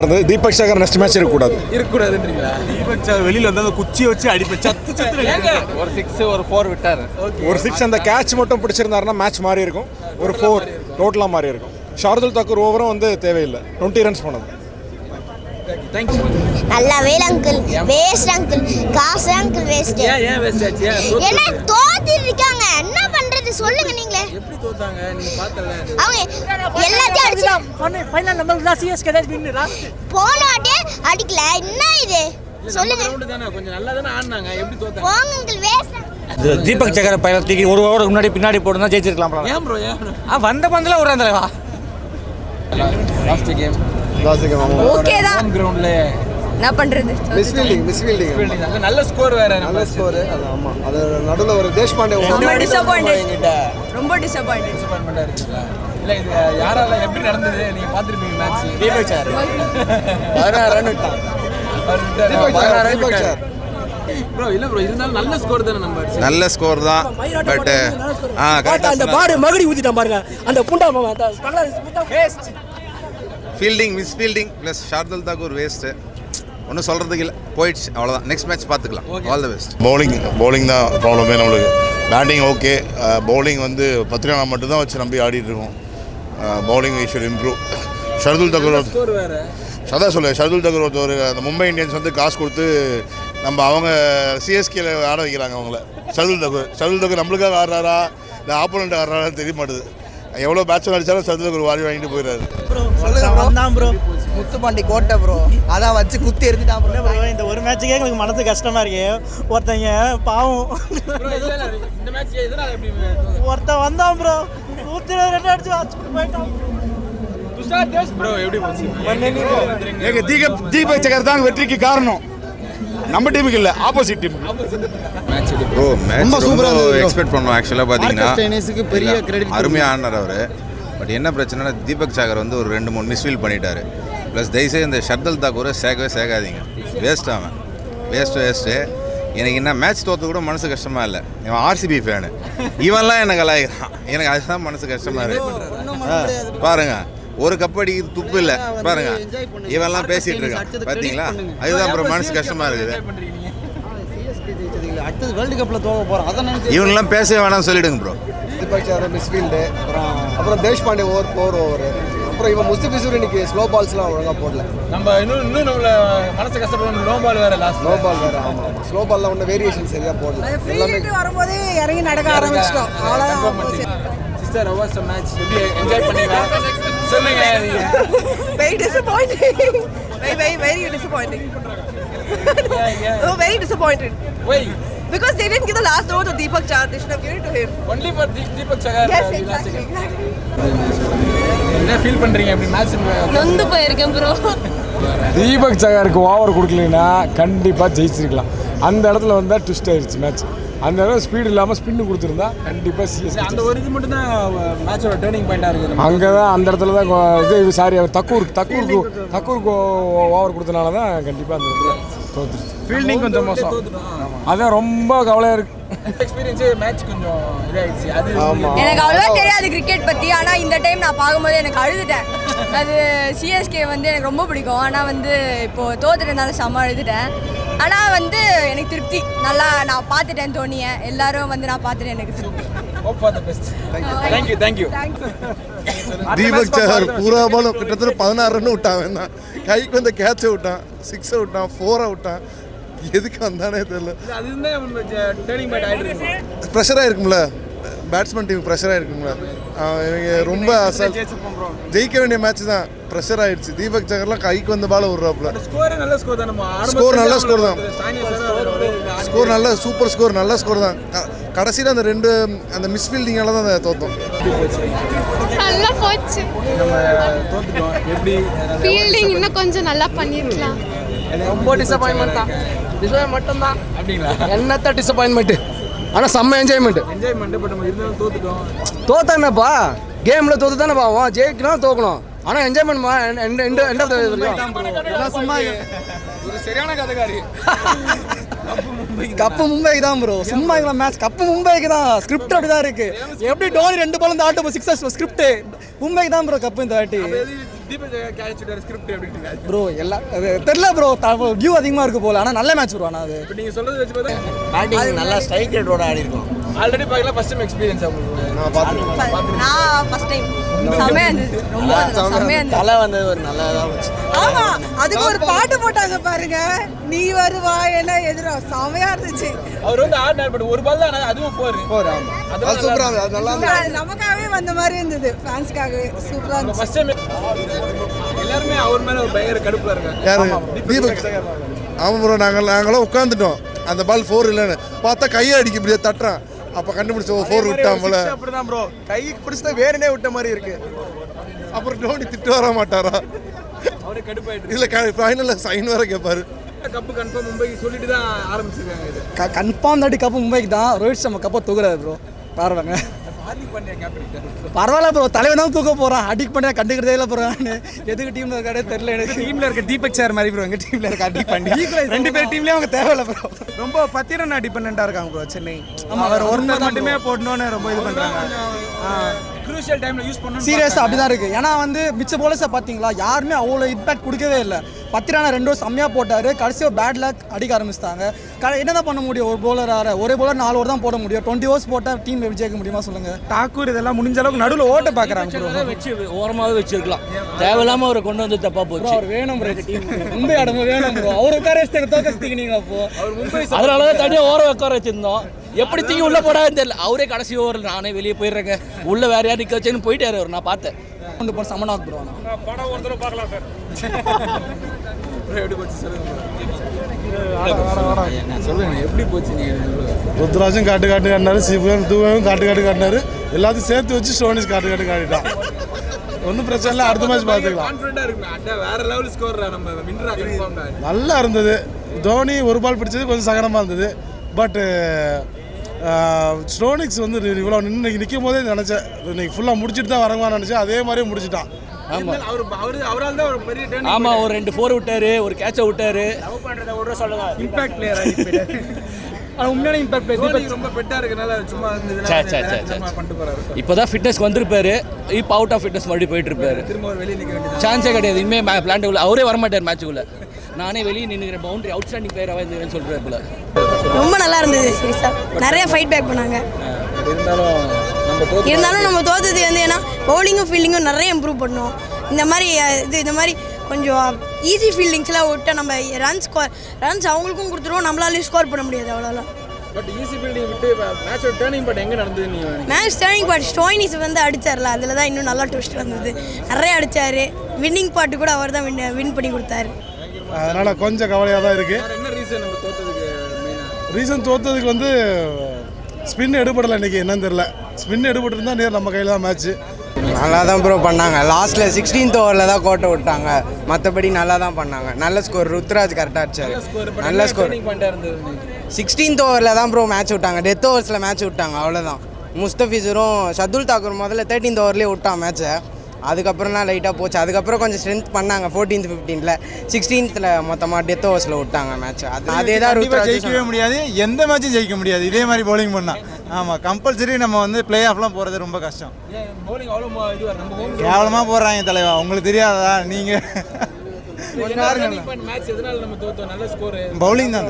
Deepak Shekhar next match இருக்கக்கூடாதுன்றீங்களா? தீபக் சேகர் வெளியில வந்து அந்த குச்சியை வச்சு அடிப்பேன் ஒரு 6 ஒரு 4 விட்டாரு. ஒரு 6 அந்த கேட்ச் மட்டும் பிடிச்சிருந்தாருன்னா மேட்ச் மாறி இருக்கும். ஒரு 4 டோட்டலாக மாறி இருக்கும். ஷார்துல் தாக்கூர் ஓவரும் வந்து தேவையில்லை, 20 ரன்ஸ் போனது. நல்ல வேலை அங்கிள், வேஸ்ட் அங்கிள், காசு அங்கிள் வேஸ்ட். ஏன் வேஸ்ட் ஆச்சு? என்ன தோத்திட்டு இருக்காங்க, என்ன பண்றது சொல்லுங்க நீங்களே. எப்படி தோத்தாங்க நீங்க பார்த்தல? அவங்க எல்லாத்தையும் அடிச்சு ஃபைனல் நம்ம தான் சிஎஸ்கே தான் வின் லாஸ்ட். போன வாட்டி அடிக்கல, என்ன இது சொல்லுங்க. ரவுண்ட் தான கொஞ்சம் நல்லா தான ஆடுனாங்க, எப்படி தோத்தாங்க? போங்க அங்கிள் வேஸ்ட். தீபக் சேகர் பையன் தூக்கி ஒரு ஓவருக்கு முன்னாடி பின்னாடி போட்டு ஜெயிச்சிருக்கலாம். ஏன் ப்ரோ வந்த பந்தில் ஒரு அந்த லாஸ்ட் கேம் ஓகே தான் கிரவுண்ட்ல என்ன பண்றது? மிஸ் ஃபீல்டிங் அங்க நல்ல ஸ்கோர் வேற. நல்ல ஸ்கோர். அது ஆமா, அது நடுவுல ஒரு தேஷ்பாண்டே ரொம்ப டிசப்பாயிண்டட் என்கிட்ட டிசப்பாயிண்டட் இருக்குல்ல. இல்ல இது யாரால எப்படி நடந்தது நீங்க பாத்துருப்பீங்க மேட்ச். தீபக் சார் 16 ரன் விட்டான். தீபக் சார் ப்ரோ இல்ல ப்ரோ இருந்தாலும் நல்ல ஸ்கோர் தானே நம்ம அடிச்சது. நல்ல ஸ்கோர் தான். பட் அந்த பாடு மகடி ஊத்திட்டான் பாருங்க அந்த புண்டா மாமா அந்த waste. Fielding miss fielding plus Shardul Thakur waste. ஒன்றும் சொல்கிறதுக்கு இல்லை, போயிடுச்சு அவ்வளோதான். நெக்ஸ்ட் மேட்ச் பார்த்துக்கலாம். All the best. பவுலிங் தான் ப்ராப்ளமே நம்மளுக்கு. பேட்டிங் ஓகே, பவுலிங் வந்து பத்ரியானா மட்டும்தான் வச்சு நம்பி ஆடிட்டு இருக்கோம். Bowling we should improve. Shardul Thakur score வேற. ஷர்துல் தாக்கூர் ஒரு அந்த மும்பை இந்தியன்ஸ் வந்து காசு கொடுத்து நம்ம அவங்க சிஎஸ்கேல ஆட வைக்கிறாங்க அவங்கள. ஷர்துல் தாக்கூர் நம்மளுக்காக ஆடுறாரா இல்லை ஆப்போனண்ட் ஆடுறாரா தெரிய மாட்டுது. எவ்வளோ பேட்ஸ்மேன் அடித்தாலும் ஷர்துல் தாக்கூர் வாரி வாங்கிட்டு போயிடுறாரு. வந்தான் ப்ரோ முத்துப்பாண்டி கோட்டை ப்ரோ, அதான் வச்சு குத்தி எடுத்துட்டான் ப்ரோ. இந்த ஒரு மேட்சுக்கே எங்களுக்கு மனசு கஷ்டமா இருக்கு. ஒருத்தங்க பாவம் இந்த மேட்ச் எதனால எப்படி ஒருத்தன் வந்தான் ப்ரோ 102 அடிச்சு போயிட்டான். ப்ரோ எப்படி போச்சு? எங்க தீபக் சேகர் தான் வெற்றிக்கு காரணம், நம்ம டீமுக்கு இல்லை, opposite team. Match bro match ரொம்ப சூப்பரா இருந்தது. எக்ஸ்பெக்ட் பண்ணோம். ஆக்சுவலாக பார்த்தீங்கன்னா ஸ்டெயினிஸுக்கு பெரிய கிரெடிட். அருமையாக ஆடினார் அவர். பட் என்ன பிரச்சனைனா தீபக் சேகர் வந்து ஒரு 2-3 மிஸ்ஃபீல் பண்ணிட்டாரு. ப்ளஸ் தயவுசெய்து இந்த ஷர்துல் தாக்கூரை சேர்க்காதீங்க. வேஸ்ட் அவன், வேஸ்ட்டு. எனக்கு என்ன மேட்ச் தோற்று கூட மனசு கஷ்டமாக இல்லை. இவன் ஆர்சிபி ஃபேனு, இவன்லாம் எனக்கு கலாய்க்கிறான். எனக்கு அதுதான் மனசு கஷ்டமாக இருக்குது. பாருங்க, ஒரு கப் அடிக்கிறது துப்பு இல்லை பாருங்க. இவெல்லாம் பேசிட்டு இருக்கான் பார்த்தீங்களா? அதுதான் அப்புறம் மனசு கஷ்டமாக இருக்குது. அடுத்தது வேர்ல்டு கப்ல தோக்க போறோம், அதான் நினைச்சு இவனெல்லாம் பேசவே வேணாம் சொல்லிடுங்க bro. Deepak sir miss field, அப்புறம் தேஷ்பாண்டே ஓவர், அப்புறம் இவன் முஸ்தபிசூர் இன்னைக்கு ஸ்லோ பால்ஸ்லாம் ஒழுங்காக போடல. நம்ம இன்னும் நம்மள மனசு கஷ்டப்படும். லோ பால் வேற லாஸ்ட். ஸ்லோ பால் வேறு. ஆமாம், ஸ்லோ பாலில் ஒன்றும் வேரியேஷன் சரியாக போடல. எல்லாமே வரும்போது இறங்கி நடக்க ஆரம்பிச்சிட்டோம். Sister how was the match? எப்படி என்ஜாய் பண்ணீங்களா? சொல்லுங்க. Very disappointing. Very disappointing. Oh, very disappointed. Why? Because they didn't give the last over to Deepak Char. They should have given it to him. Only for Deepak Chagar. Yes, exactly. என்ன feel பண்றீங்க அப்படி match? நொந்து போயிருக்கேன் bro. Deepak சேகருக்கு over கொடுக்கலனா கண்டிப்பாக ஜெயிச்சிருக்கலாம். அந்த இடத்துல வந்தால் twist ஆயிடுச்சு மேட்ச். அந்த இடத்துல ஸ்பீடு இல்லாமல் ஸ்பின்னு கொடுத்துருந்தா கண்டிப்பாக சிஎஸ்கே. அந்த ஒரு இது மட்டும் தான் மேட்சோட டர்னிங் பாயிண்டா இருக்குது. அங்கே தான் அந்த இடத்துல தான் இது சாரி தக்கூருக்கு ஓவர் கொடுத்தனால தான் கண்டிப்பாக அந்த இடத்துல தோத்துருச்சு. ஃபீல்டிங் கொஞ்சம் மோசம், அதான் ரொம்ப கவலையாக இருக்குது. எக்ஸ்பீரியன்ஸ் மேட்ச் கொஞ்சம் இதாயிடுச்சு. அது எனக்கு அவ்வளோவா தெரியாது கிரிக்கெட் பற்றி. ஆனால் இந்த டைம் நான் பார்க்கும்போது எனக்கு அழுதுட்டேன். அது சிஎஸ்கே வந்து எனக்கு ரொம்ப பிடிக்கும். ஆனால் வந்து இப்போது தோத்துட்டனால செம்ம அழுதுட்டேன். ஆனால் வந்து எனக்கு திருப்தி. நல்லா நான் பார்த்துட்டேன் தோனியை, எல்லாரும் வந்து நான் பார்த்துட்டேன், எனக்கு திருப்தி. hope for the best. Thank you. Deepak Sekar பூரா பாலும் கிட்டத்தட்ட 16 ரன் விட்டான். கைக்கு வந்து கேட்சை விட்டான், 6 விட்டான், 4 விட்டான். எதுக்கு வந்தானே தெரியல. அதுதான் டர்னிங் பாயிண்ட் ஆயிடுச்சு. ப்ரெஷராக இருக்கும்ல, பேட்ஸ்மேன் டீம் ப்ரெஷராக இருக்கும்ல. இவங்க ரொம்ப ஜெயிக்க வேண்டிய மேட்ச் தான், ப்ரெஷர் ஆயிடுச்சு. தீபக் சேகர்லாம் கைக்கு வந்த பால விடுறாப்புல. ஸ்கோர் நல்ல ஸ்கோர் தான். ஸ்கோர் நல்ல ஸ்கோர் தான். ஸ்கோர் நல்ல சூப்பர் ஸ்கோர், நல்ல ஸ்கோர் தான். கடைசியில் அந்த 2 அந்த மிஸ் ஃபீல்டிங்கால தான் தோத்தோம். நல்லா போச்சு. நம்ம தோத்துட்டோம். எப்படி ஃபீல்டிங் இன்னும் கொஞ்சம் நல்லா பண்ணிருக்கலாம். ரொம்ப டிசப்பாயின்மெண்ட் தான். மட்டும் தான் அப்படிங்களா? என்னத்த டிசப்பாயின்மெண்ட். ஆனால் செம்ம என்ஜாய்மெண்ட். பட் நம்ம இருந்தாலும் தோத்துட்டோம். தோத்தானப்பா, கேமில் தோத்து தானே பாவம். ஜெயிக்கணும் தோக்கணும், ஆனால் என்ஜாய்மெண்ட்மா சும்மா ஒரு சரியான கதைக்காரி. கப்பு மும்பைக்கு தான் ப்ரோ. சும்மா மேட்ச் கப்பு மும்பைக்கு தான். ஸ்கிரிப்ட் அப்படி தான் இருக்கு. எப்படி டோனி 2 பால் வந்து ஆட்டு 6 ஸ்கிரிப்ட் மும்பைக்கு தான் ப்ரோ கப்பு இந்த வாட்டி. தீபக் கேட்சோட ஸ்கிரிப்ட் எப்படி இருக்கு ப்ரோ எல்லாம் தெரியல ப்ரோ வியூ அதிகமாக இருக்கு போல ஆனால் நல்ல மேட்ச் ப்ரோ ஆனால் அது இப்போ நீங்கள் சொல்றது வச்சு பார்த்தா பேட்டிங் நல்லா ஸ்ட்ரைக் ரேட்டோட ஆடி இருக்கும் ஆல்ரெடி பார்க்கலாம் ஃபர்ஸ்ட் டைம் எக்ஸ்பீரியன்ஸ் ஆகும் நான் பார்த்துருக்கேன். நான் ஃபர்ஸ்ட் டைம் செம்மையா இருந்தது ரொம்ப செம்மையா இருந்தது தலை வந்தது ஒரு நல்லதாக இருந்துச்சு ஆமா அதுக்கு ஒரு பாட்டு போட்டாங்க பாருங்க நீ வருவா என்ன எதிரோ செமையா இருந்துச்சு அவர் வந்து ஆடினார் பட் ஒரு பால் தான் அதுவும் 4 ஆமா அது சூப்பரா இருந்தது. அது நல்லா இருந்தது. நமக்காகவே வந்த மாதிரி இருந்தது ஃபேன்ஸ்க்காகவே சூப்பரா இருந்துச்சு ஃபர்ஸ்ட் டைம் எல்லாருமே அவர் மேல ஒரு பயங்கர கடுப்புல இருக்காங்க யாரு தீபக் ஆமாம் ப்ரோ நாங்களும் உட்காந்துட்டோம் அந்த பால் 4 இல்லைன்னு பார்த்தா கையை அடிக்க முடியாது தட்டுறான் அப்போ கண்டுபிடிச்ச 4 விட்டாமல அப்படிதான் ப்ரோ கைக்கு பிடிச்சா வேறனே விட்ட மாதிரி இருக்கு. அப்புறம் டோனி திட்டு வர மாட்டாரா அவரே கடுப்பாயிட்டு இல்லை ஃபைனலில் சைன் வேற கேட்பாரு. கப்பு கன்ஃபார்ம் மும்பை சொல்லிட்டு தான் ஆரம்பிச்சிருக்காங்க இது கன்ஃபார்ம் தாட்டி கப்பு மும்பைக்கு தான். ரோஹித் சர்மா கப்பை தூக்குறாரு ப்ரோ பாருவாங்க. ஹார்திக் பாண்டியா கேப்டன் பரவாயில்ல ப்ரோ தலைவன் தான் தூக்க போகிறான். அடிக் பண்ணி கண்டுக்கிறதே இல்லை ப்ரோ. எதுக்கு டீமில் இருக்காடே தெரியல எனக்கு. டீம்ல இருக்க தீபக் சார் மாதிரி ப்ரோ எங்க டீம்ல இருக்க அடி பண்ணி ரெண்டு பேர் டீம்லயே அவங்க தேவையில்ல ப்ரோ. ரொம்ப பத்திரன் டிபெண்டா இருக்காங்க ப்ரோ சென்னை. அவர் ஒருத்தர் மட்டுமே போடணும்னு ரொம்ப இது பண்றாங்க. க்ரூஷியல் டைம்ல யூஸ் பண்ணனும் சீரியஸாக அப்படி தான் இருக்குது. ஏன்னா வந்து மிச்ச போலஸை பார்த்தீங்களா யாருமே அவ்வளோ இம்பேக்ட் கொடுக்கவே இல்லை. பத்திரான 2 ஓவர் செம்மையாக போட்டார். கடைசியாக பேட் லக் அடிக்க ஆரம்பிச்சிட்டாங்க. என்ன தான் பண்ண முடியும் ஒரு bowler ஒரே bowler 4 ஓவர் தான் போட முடியும். 20 ஓவர்ஸ் போட்டால் டீம் எப்படி ஜெயிக்க முடியுமா சொல்லுங்கள். டாக்கூர் இதெல்லாம் முடிஞ்ச அளவுக்கு நடுவில் ஓட்ட பார்க்குறாங்க ப்ரோ. வச்சு ஓரமாகவே வச்சிருக்கலாம். தேவையில்லாமல் அவரை கொண்டு வந்து தப்பாக போச்சு. அவர் வேணும் ப்ரோ டீம் மும்பை ஆடமோ வேணும் ப்ரோ. அவர் உட்கார வச்சு தோக்கத்துக்கு நீங்கள் அப்போ அதனால தான் தனியாக ஓர உட்கார வச்சிருந்தோம். எப்படி தூக்கி உள்ளே போடாதுன்னு தெரியல. அவரே கடைசி ஓவர் நானே வெளியே போயிடுறேங்க உள்ள வேற யாரும் நிற்க வச்சேன்னு போயிட்டாரு அவர். நான் பார்த்தேன் கொண்டு போன சமனாக் ப்ரோ. படம் ஒரு தடவை பார்க்கலாம் சார். எப்படி போச்சு சொல்லுங்க எப்படி போச்சு நீங்கள் ருத்ராஜும் காட்டு காட்டினாரு, சிவன் தூவும் காட்டு காட்டினாரு, எல்லாத்தையும் சேர்த்து வச்சு ஸ்டோனிஸ் காட்டு காட்டிட்டான். ஒன்றும் பிரச்சனை இல்லை, அடுத்த மேட்ச் பார்த்துக்கலாம். கான்ஃபிடண்டா இருக்கு அண்ணா வேற லெவல் ஸ்கோர் நம்ம வின்ரா கன்ஃபார்ம்டா. நல்லா இருந்தது. தோனி ஒரு பால் பிடிச்சது கொஞ்சம் சங்கடமாக இருந்தது. பட் ஸ்டோனிக்ஸ் வந்து இவ்வளோ இன்னைக்கு நிற்கும் போதே நினச்சேன் இன்னைக்கு ஃபுல்லாக முடிச்சுட்டு தான் வரங்கன்னு நினச்சேன். அதே மாதிரியே முடிச்சிட்டான். ஆமாம் அவரால் தான் ஒரு பெரிய டர்னிங். ஆமாம் ஒரு 2 4 விட்டாரு, ஒரு கேட்சை விட்டாரு. லவ் பண்றத விட சொல்லுங்க இம்பாக்ட் பிளேயர் ஆகிட்டு. ஆனால் உண்மையான இம்பாக்ட் தீபக் ரொம்ப பெட்டா இருக்கனால சும்மா இதெல்லாம் பண்ணிட்டு போறாரு. இப்போ தான் ஃபிட்னஸ் வந்திருப்பாரு. இப்போ அவுட் ஆஃப் ஃபிட்னஸ் மறுபடியும் போயிட்டு இருப்பாரு. திரும்ப ஒரு வெளியே நிற்க வேண்டியது சான்ஸே கிடையாது. இனிமேல் பிளான் உள்ள அவரே வரமாட்டார் மேட்சுக்குள்ள. நானே வெளியே நின்றுக்கிறேன் பவுண்டரி அவுட்ஸ்டாண்டிங் பிளேயராக இருந்தேன்னு சொல்கிறாரு போல. ரொம்ப நல்லா இருந்தது சீரியஸாக. நிறைய ஃபைட் பேக் பண்ணாங்க. இருந்தாலும் நம்ம தோத்தது வந்து ஏன்னா பவுலிங்கும் ஃபீல்டிங்கும் நிறைய இம்ப்ரூவ் பண்ணோம். இந்த மாதிரி கொஞ்சம் ஈஸி ஃபீல்டிங்ஸ்லாம் விட்டு நம்ம ரன்ஸ் அவங்களுக்கும் கொடுத்துருவோம், நம்மளாலையும் ஸ்கோர் பண்ண முடியாது அவ்வளோலாம். பட் ஈஸி ஃபீல்டிங் விட்டு மேட்சோட டர்னிங் பாயிண்ட் எங்கே நடந்தது நீ மேட்ச் டர்னிங் பாயிண்ட் ஸ்டோயினிஸ் வந்து அடிச்சார்ல, அதில் தான் இன்னும் நல்லா ட்விஸ்ட் வந்தது. நிறைய அடிச்சார். வின்னிங் பாட்டு கூட அவர் தான் வின் பண்ணி கொடுத்தாரு. அதனால் கொஞ்சம் கவலையாக தான் இருக்குது. என்ன ரீசன் நம்ம தோத்ததுக்கு மெயினாக? ரீசன் தோற்றதுக்கு வந்து ஸ்பின் எடுபடலை இன்றைக்கி. என்னன்னு தெரில. ஸ்பின் எடுபட்டுருந்தா நேர் நம்ம கையில் தான் மேட்ச்சு. நல்லா தான் ப்ரோ பண்ணாங்க. லாஸ்ட்டில் 16th ஓவரில் தான் கோட்டை விட்டாங்க. மற்றபடி நல்லா தான் பண்ணாங்க. நல்ல ஸ்கோர். ருத்ராஜ் கரெக்டாக அடிச்சார். நல்ல ஸ்கோர். 16th ஓவரில் தான் ப்ரோ மேட்ச் விட்டாங்க. டெத் ஓவர்ஸில் மேட்ச் விட்டாங்க அவ்வளோதான். முஸ்தபிசரும் ஷர்துல் தாக்கூர் முதல்ல 13th ஓவர்லேயே விட்டான் மேட்ச்சை. அதுக்கப்புறம் தான் லைட்டாக போச்சு. அதுக்கப்புறம் கொஞ்சம் ஸ்ட்ரென்த் பண்ணாங்க 14th 15th 16th மொத்தமாக டெத் ஓவர்ஸில் விட்டாங்க மேட்ச். அதே தான் ஜெயிக்கவே முடியாது. எந்த மேட்சும் ஜெயிக்க முடியாது இதே மாதிரி பவுலிங் பண்ணால். ஆமாம் கம்பல்சரி நம்ம வந்து பிளே ஆஃப்லாம் போகிறது ரொம்ப கஷ்டம். பவுலிங் அவ்வளோ இதுவாக நம்ம கேவலமாக போடுறாங்க தலைவா. உங்களுக்கு தெரியாதா நீங்கள் மேட்ச் எதனால நம்ம தோத்தோம்? நல்ல ஸ்கோர் பவுலிங் தான்.